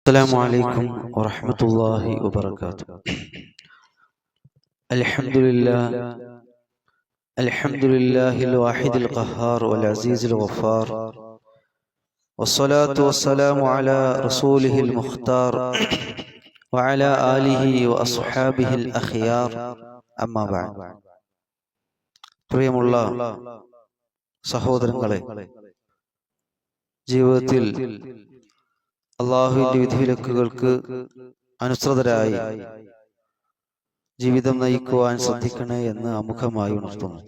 السلام عليكم ورحمة الله وبركاته. الحمد لله الواحد القهار والعزيز الغفار، والصلاة والسلام على رسوله المختار وعلى آله وأصحابه الأخيار. أما بعد. പ്രിയമുള്ള സഹോദരങ്ങളെ, ജീവിതത്തിൽ അള്ളാഹുവിന്റെ വിധിവിലക്കുകൾക്ക് അനുസൃതരായി ജീവിതം നയിക്കുവാൻ ശ്രദ്ധിക്കണേ എന്ന് ആമുഖമായി ഉണർത്തുന്നു.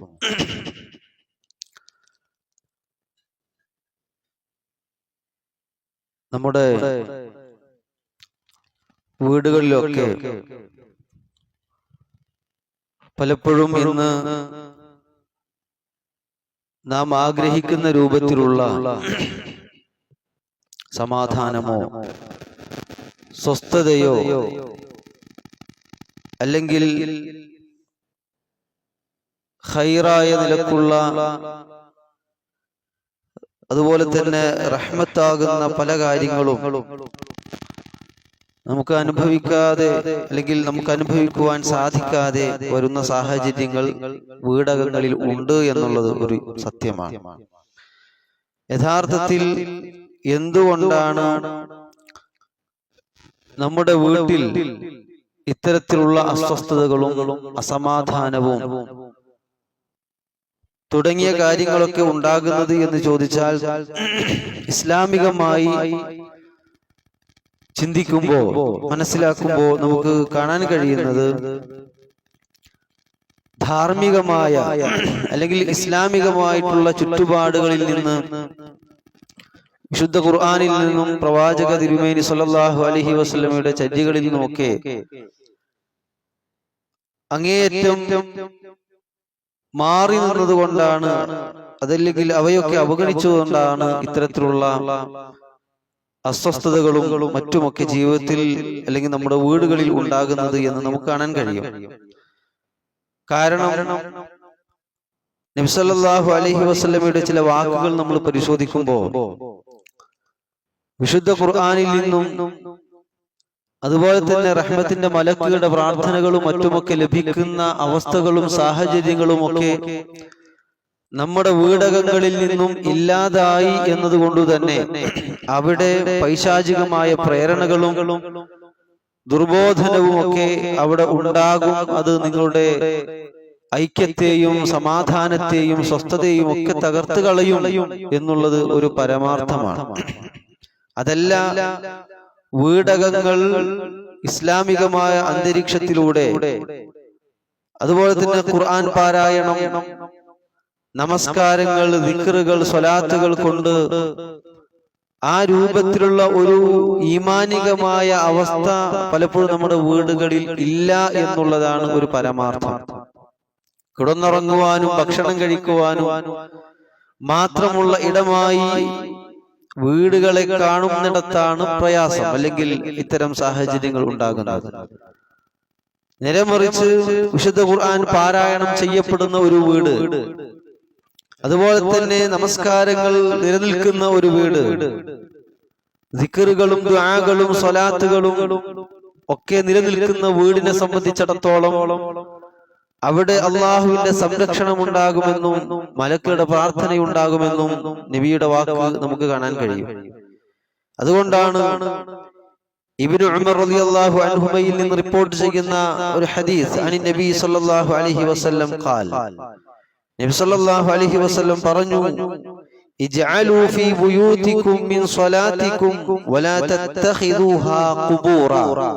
നമ്മുടെ വീടുകളിലൊക്കെ പലപ്പോഴും ഇന്ന് നാം ആഗ്രഹിക്കുന്ന രൂപത്തിലുള്ള സമാധാനമോ സ്വസ്ഥതയോ അല്ലെങ്കിൽ ഖൈറായ നിലക്കുള്ള അതുപോലെ തന്നെ റഹ്മത്താകുന്ന പല കാര്യങ്ങളും നമുക്ക് അനുഭവിക്കാതെ അല്ലെങ്കിൽ നമുക്ക് അനുഭവിക്കുവാൻ സാധിക്കാതെ വരുന്ന സാഹചര്യങ്ങൾ വീടകങ്ങളിൽ ഉണ്ട് എന്നുള്ളത് ഒരു സത്യമാണ്. യഥാർത്ഥത്തിൽ എന്തുകൊണ്ടാണ് നമ്മുടെ വീട്ടിൽ ഇത്തരത്തിലുള്ള അസ്വസ്ഥതകളും അസമാധാനവും തുടങ്ങിയ കാര്യങ്ങളൊക്കെ ഉണ്ടാകുന്നത് എന്ന് ചോദിച്ചാൽ, ഇസ്ലാമികമായി ചിന്തിക്കുമ്പോൾ മനസ്സിലാക്കുമ്പോൾ നമുക്ക് കാണാൻ കഴിയുന്നത് ധാർമ്മികമായ അല്ലെങ്കിൽ ഇസ്ലാമികമായിട്ടുള്ള ചുറ്റുപാടുകളിൽ നിന്ന്, വിശുദ്ധ ഖുർആനിൽ നിന്നും പ്രവാചക തിരുമേനി സ്വല്ലല്ലാഹു അലൈഹി വസല്ലമയുടെ ചര്യകളിൽ നിന്നുമൊക്കെ അങ്ങേയറ്റം മാറി നിന്നതുകൊണ്ടാണ്, അതല്ലെങ്കിൽ അവയൊക്കെ അവഗണിച്ചുകൊണ്ടാണ് ഇത്തരത്തിലുള്ള അസ്വസ്ഥതകളും മറ്റുമൊക്കെ ജീവിതത്തിൽ അല്ലെങ്കിൽ നമ്മുടെ വീടുകളിൽ ഉണ്ടാകുന്നത് എന്ന് നമുക്ക് കാണാൻ കഴിയും. കാരണം നബി സല്ലല്ലാഹു അലൈഹി വസല്ലമയുടെ ചില വാക്കുകൾ നമ്മൾ പരിശോധിക്കുമ്പോൾ വിശുദ്ധ ഖുർആനിൽ നിന്നും അതുപോലെ തന്നെ റഹ്മത്തിന്റെ മലക്കുകളുടെ പ്രാർത്ഥനകളും മറ്റുമൊക്കെ ലഭിക്കുന്ന അവസ്ഥകളും സാഹചര്യങ്ങളും ഒക്കെ നമ്മുടെ വീടകങ്ങളിൽ നിന്നും ഇല്ലാതായി എന്നതുകൊണ്ട് തന്നെ അവിടെ പൈശാചികമായ പ്രേരണകളും ദുർബോധനവും ഒക്കെ അവിടെ ഉണ്ടാകും. അത് നിങ്ങളുടെ ഐക്യത്തെയും സമാധാനത്തെയും സ്വസ്ഥതയും ഒക്കെ തകർത്ത് കളയും എന്നുള്ളത് ഒരു പരമാർത്ഥമാണ്. അതല്ല, വീടകങ്ങൾ ഇസ്ലാമികമായ അന്തരീക്ഷത്തിലൂടെ അതുപോലെ തന്നെ ഖുർആൻ പാരായണം, നമസ്കാരങ്ങൾ, ദിക്റുകൾ, സ്വലാത്തുകൾ കൊണ്ട് ആ രൂപത്തിലുള്ള ഒരു ഈമാനികമായ അവസ്ഥ പലപ്പോഴും നമ്മുടെ വീടുകളിൽ ഇല്ല എന്നുള്ളതാണ് ഒരു പരമാർത്ഥം. കിടന്നുറങ്ങുവാനും ഭക്ഷണം കഴിക്കുവാനും മാത്രമുള്ള ഇടമായി വീടുകളെ കാണുന്നിടത്താണ് പ്രയാസം അല്ലെങ്കിൽ ഇത്തരം സാഹചര്യങ്ങൾ ഉണ്ടാകുന്നത്. നേരെമറിച്ച് വിശുദ്ധ ഖുർആൻ പാരായണം ചെയ്യപ്പെടുന്ന ഒരു വീട്, അതുപോലെ തന്നെ നമസ്കാരങ്ങൾ നിലനിൽക്കുന്ന ഒരു വീട്, ദിക്റുകളും ദുആകളും സ്വലാത്തുകളും ഒക്കെ നിലനിൽക്കുന്ന വീടിനെ സംബന്ധിച്ചിടത്തോളം അവിടെ അള്ളാഹുവിന്റെ സംരക്ഷണം ഉണ്ടാകുമെന്നും മലക്കുകളുടെ പ്രാർത്ഥനയുണ്ടാകുമെന്നും നബിയുടെ വാക്ക് നമുക്ക് കാണാൻ കഴിയും. അതുകൊണ്ടാണ് ഇബ്നു ഉമർ റളിയല്ലാഹു അൻഹുമയിൽ നിന്ന് റിപ്പോർട്ട് ചെയ്യുന്ന ഒരു ഹദീസ്, അനി നബി സല്ലല്ലാഹു അലൈഹി വസല്ലം ഖാൽ, നബി സല്ലല്ലാഹു അലൈഹി വസല്ലം പറഞ്ഞു, ഇജ്അലൂ ഫീ ബുയൂതികും മിൻ സ്വലാത്തികും വലാ തത്തഖിദൂഹാ ഖുബൂറാ.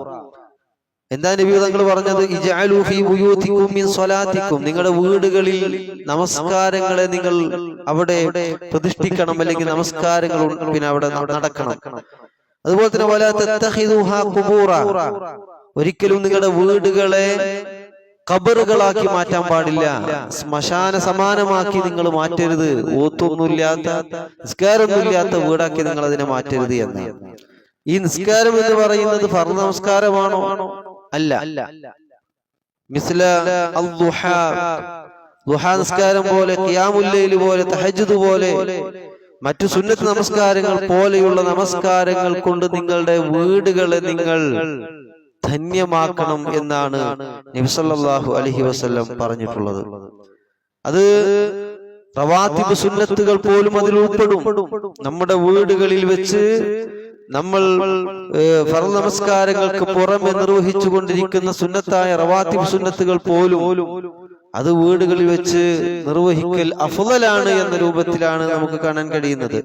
എന്താ നബി തങ്ങൾ പറഞ്ഞത്? ഇജ്അലൂ ഫീ ബുയൂതികും മിൻ സ്വലാത്തികും, നിങ്ങളുടെ വീടുകളിൽ നമസ്കാരങ്ങളെ നിങ്ങൾ അവിടെ പ്രതിഷ്ഠിക്കണം, അല്ലെങ്കിൽ നമസ്കാരങ്ങൾ പിന്നെ അവിടെ നടക്കണം. അതുപോലെ തന്നെ വലാ തത്തഖിദൂഹാ ഖുബൂറാ, ഒരിക്കലും നിങ്ങളുടെ വീടുകളെ ഖബറുകളാക്കി മാറ്റാൻ പാടില്ല, ശ്മശാന സമാനമാക്കി നിങ്ങൾ മാറ്റരുത്. ഓത്തൊന്നുമില്ലാത്ത, നിസ്കാരമൊന്നുമില്ലാത്ത വീടാക്കി നിങ്ങൾ അതിനെ മാറ്റരുത് എന്ന്. ഈ നിസ്കാരം എന്ന് പറയുന്നത് ഫർദ് നമസ്കാരമാണോ? അല്ല. മിസ്ല അൽ-ദുഹാ, ദുഹാ നിസ്കാരം പോലെ, ഖിയാമുൽ ലൈൽ പോലെ, തഹജ്ജുദ് പോലെ മറ്റു സുന്നത്ത് നമസ്കാരങ്ങൾ പോലെയുള്ള നമസ്കാരങ്ങൾ കൊണ്ട് നിങ്ങളുടെ വീടുകളെ നിങ്ങൾ ധന്യമാക്കണം എന്നാണ് നബി സല്ലല്ലാഹു അലൈഹി വസല്ലം പറഞ്ഞിട്ടുള്ളത്. അത് റവാത്തിബ് സുന്നത്തുകൾ പോലും അതിൽ ഉൾപ്പെടും. നമ്മുടെ വീടുകളിൽ വെച്ച് നമ്മൾ ഫർദ് നമസ്കാരങ്ങൾക്ക് പുറമെ നിർവഹിച്ചു കൊണ്ടിരിക്കുന്ന സുന്നത്തായ റവാത്തിബ് സുന്നത്തുകൾ പോലും അത് വീടുകളിൽ വെച്ച് നിർവഹിക്കൽ അഫ്ളലാണ് എന്ന രൂപത്തിലാണ് നമുക്ക് കാണാൻ കഴിയുന്നത്.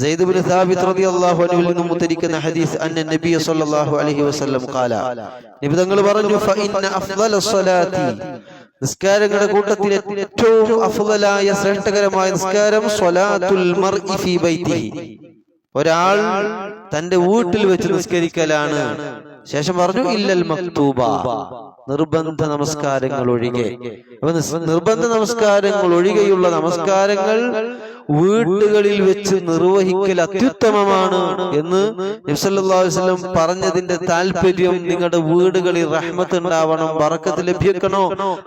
സയ്യിദ് ഇബ്നു സാബിത്ത് റളിയല്ലാഹു അൻഹുവിൽ നിന്നും ഉദ്ധരിക്കുന്ന ഹദീസ് അന്ന നബി സല്ലല്ലാഹു അലൈഹി വസല്ലം ഖാല, നബി തങ്ങൾ പറഞ്ഞു, ഫഇന്ന അഫ്ളലസ് സ്വലാത്തി, നിസ്കാരങ്ങളുടെ കൂട്ടത്തിൽ ഏറ്റവും അഫ്ളലായ ശ്രേഷ്ഠകരമായ നിസ്കാരം സ്വലാത്തുൽ മർഇ ഫീ ബൈതിഹി, ഒരാൾ തന്റെ വീട്ടിൽ വെച്ച് നിസ്കരിക്കലാണ്. ശേഷം പറഞ്ഞു ഇല്ലൽ മക്തൂബ, നിർബന്ധ നമസ്കാരങ്ങൾ ഒഴികെ. അപ്പൊ നിർബന്ധ നമസ്കാരങ്ങൾ ഒഴികെയുള്ള നമസ്കാരങ്ങൾ വീടുകളിൽ വെച്ച് നിർവഹിക്കൽ അത്യുത്തമമാണ് എന്ന് നബി സല്ലല്ലാഹു അലൈഹി വസല്ലം പറഞ്ഞതിന്റെ താല്പര്യം, നിങ്ങളുടെ വീടുകളിൽ റഹ്മത്ത് ഉണ്ടാവണം, ബറക്കത്ത് ലഭിക്കണോ,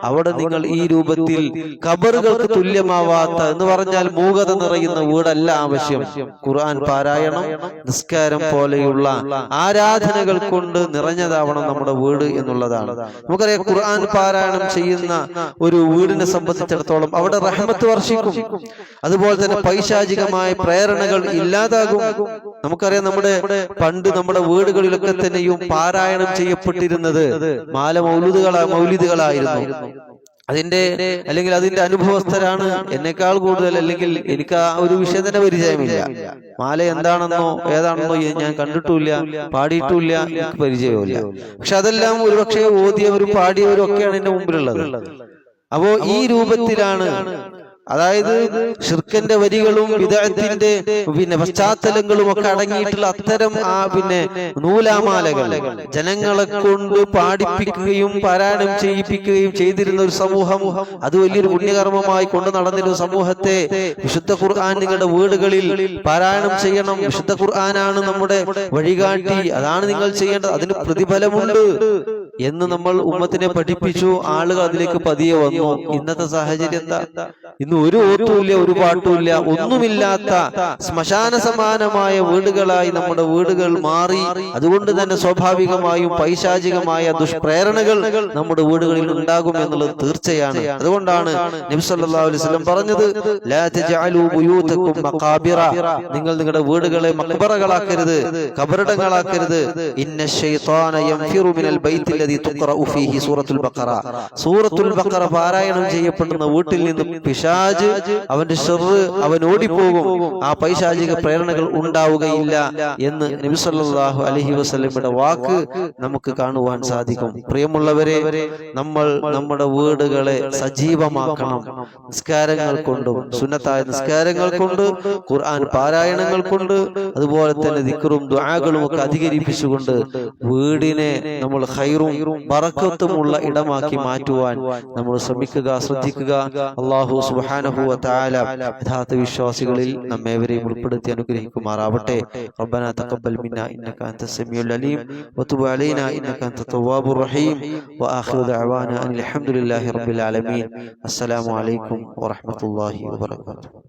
അവിടെ നിങ്ങൾ ഈ രൂപത്തിൽ ഖബറുകൾക്ക് തുല്യമാവാത്ത എന്ന് പറഞ്ഞാൽ മൂകത നിറയുന്ന വീടല്ല ആവശ്യം. ഖുർആൻ പാരായണം, നിസ്കാരം പോലെയുള്ള ആരാധനകൾ കൊണ്ട് നിറഞ്ഞതാവണം നമ്മുടെ വീട് എന്നുള്ളതാണ്. നമുക്കറിയാം, ഖുർആൻ പാരായണം ചെയ്യുന്ന ഒരു വീടിനെ സംബന്ധിച്ചിടത്തോളം അവിടെ റഹ്മത്ത് വർഷിക്കും. അതുപോലെ തന്നെ പൈശാചികമായ പ്രേരണകൾ ഇല്ലാതാകും. നമുക്കറിയാം, പണ്ട് നമ്മുടെ വീടുകളിലൊക്കെ തന്നെയും പാരായണം ചെയ്യപ്പെട്ടിരുന്നത് മൗലിദുകളായിരുന്നു. അതിന്റെ അനുഭവസ്ഥരാണ് എന്നെക്കാൾ കൂടുതൽ, അല്ലെങ്കിൽ എനിക്ക് ആ ഒരു വിഷയം തന്നെ പരിചയമില്ല. മാല എന്താണെന്നോ ഏതാണെന്നോ ഞാൻ കണ്ടിട്ടില്ല, പാടിയിട്ടില്ല, എനിക്ക് പരിചയമില്ല. പക്ഷെ അതെല്ലാം ഒരുപക്ഷെ ഓതിയവരും പാടിയവരും ഒക്കെയാണ് എന്റെ മുമ്പിലുള്ളത്. അപ്പോ ഈ രൂപത്തിലാണ്, അതായത് ഷിർക്കിന്റെ വരികളും വിദഅത്തിന്റെ പശ്ചാത്തലങ്ങളും ഒക്കെ അടങ്ങിയിട്ടുള്ള അത്തരം നൂലാമാലകൾ ജനങ്ങളെ കൊണ്ട് പാടിപ്പിക്കുകയും പാരായണം ചെയ്യിപ്പിക്കുകയും ചെയ്തിരുന്ന ഒരു സമൂഹം, അത് വലിയൊരു പുണ്യകർമ്മമായി കൊണ്ട് നടന്നിരുന്ന സമൂഹത്തെ വിശുദ്ധ ഖുർആൻ നിങ്ങളുടെ വീടുകളിൽ പാരായണം ചെയ്യണം, വിശുദ്ധ ഖുർആനാണ് നമ്മുടെ വഴികാട്ടി, അതാണ് നിങ്ങൾ ചെയ്യേണ്ടത്, അതിന് പ്രതിഫലമുണ്ട് എന്ന് നമ്മൾ ഉമ്മത്തിനെ പഠിപ്പിച്ചു. ആളുകൾ അതിലേക്ക് പതിയെ വന്നു. ഇന്നത്തെ സാഹചര്യം എന്താ? ഇന്ന് ഒരു ഓത്തുമില്ല, ഒരു പാട്ടുമില്ല, ഒന്നുമില്ലാത്ത ശ്മശാന സമാനമായ വീടുകളായി നമ്മുടെ വീടുകൾ മാറി. അതുകൊണ്ട് തന്നെ സ്വാഭാവികമായും പൈശാചികമായ ദുഷ്പ്രേരണകൾ നമ്മുടെ വീടുകളിൽ ഉണ്ടാകും എന്നുള്ളത് തീർച്ചയാണ്. അതുകൊണ്ടാണ് നബി സല്ലല്ലാഹു അലൈഹി വസല്ലം പറഞ്ഞത്, ലാ തജഅലൂ ബുയൂതകും മഖാബിറ, നിങ്ങൾ നിങ്ങളുടെ വീടുകളെ മഖ്ബറകളാക്കരുത്, ഖബറിടങ്ങളാക്കരുത്. ഇന്ന ശൈത്താന യൻഫിറു മിനൽ ബൈത്തിൽ ലദീ തുഖറഉ ഫീഹി സൂറത്തുൽ ബഖറ, സൂറത്തുൽ ബഖറ പാരായണം ചെയ്യപ്പെടുന്ന വീട്ടിൽ നിന്ന് പിശാച് അവന്റെ ശർറ് അവൻ ഓടിപ്പോകും, ആ പൈശാചിക പ്രേരണകൾ ഉണ്ടാവുകയില്ല എന്ന് നബി സല്ലല്ലാഹു അലൈഹി വസല്ലമയുടെ വാക്ക് നമുക്ക് കാണുവാൻ സാധിക്കും. പ്രിയമുള്ളവരെ, നമ്മൾ നമ്മുടെ വീടുകളെ സജീവമാക്കണം. നിസ്കാരങ്ങൾ കൊണ്ടും സുന്നത്തായ നിസ്കാരങ്ങൾ കൊണ്ട്, ഖുർആൻ പാരായണങ്ങൾ കൊണ്ട്, അതുപോലെ തന്നെ ദിക്റും ദുആകളും ഒക്കെ അധികരിപ്പിച്ചുകൊണ്ട് വീടിനെ നമ്മൾ ഖൈറും ബറക്കത്തുമുള്ള ഇടമാക്കി മാറ്റുവാൻ നമ്മൾ ശ്രദ്ധിക്കുക. അല്ലാഹു സുബ്ഹാനഹു വ തആല യഥാർത്ഥ വിശ്വാസികളിൽ നമ്മേവരെയും ഉൾപ്പെടുത്തി അനുഗ്രഹിക്കുമാറാവട്ടെ. റബ്ബനാ തഖബ്ബൽ മിന്നാ ഇന്നക അൻതസ് സമീഉൽ അലീം വതുബ് അലൈനാ ഇന്നക അൻതത് തവ്വാബുർ റഹീം വആഖിറു ദഅവാനാ അൽഹംദുലില്ലാഹി റബ്ബിൽ ആലമീൻ. അസ്സലാമു അലൈക്കും വറഹ്മത്തുള്ളാഹി വബറകാതുഹു.